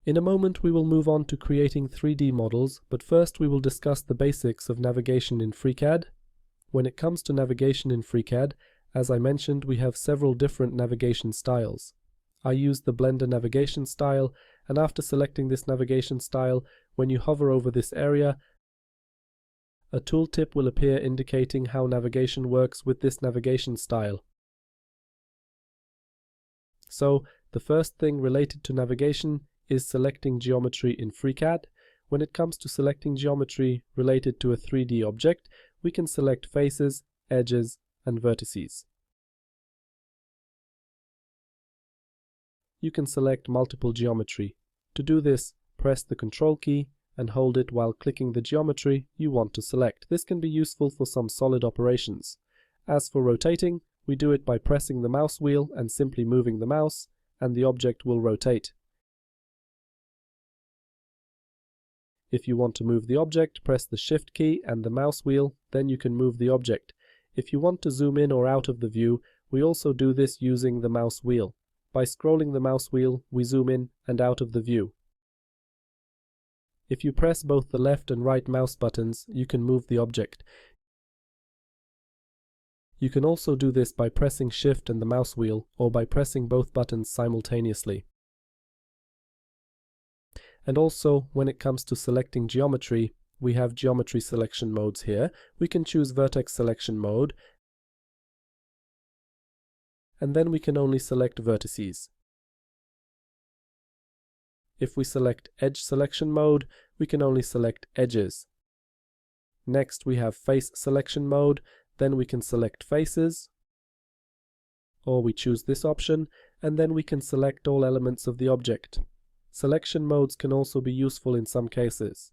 In a moment we will move on to creating 3D models, but first we will discuss the basics of navigation in FreeCAD. When it comes to navigation in FreeCAD, as I mentioned, we have several different navigation styles. I use the Blender navigation style, and after selecting this navigation style, when you hover over this area, a tooltip will appear indicating how navigation works with this navigation style. So, the first thing related to navigation is selecting geometry in FreeCAD. When it comes to selecting geometry related to a 3D object, we can select faces, edges, and vertices. You can select multiple geometry. To do this, press the Control key and hold it while clicking the geometry you want to select. This can be useful for some solid operations. As for rotating, we do it by pressing the mouse wheel and simply moving the mouse, and the object will rotate. If you want to move the object, press the Shift key and the mouse wheel, then you can move the object. If you want to zoom in or out of the view, we also do this using the mouse wheel. By scrolling the mouse wheel, we zoom in and out of the view. If you press both the left and right mouse buttons, you can move the object. You can also do this by pressing Shift and the mouse wheel, or by pressing both buttons simultaneously. And also, when it comes to selecting geometry, we have geometry selection modes here. We can choose vertex selection mode, and then we can only select vertices. If we select edge selection mode, we can only select edges. Next we have face selection mode, then we can select faces, or we choose this option, and then we can select all elements of the object. Selection modes can also be useful in some cases.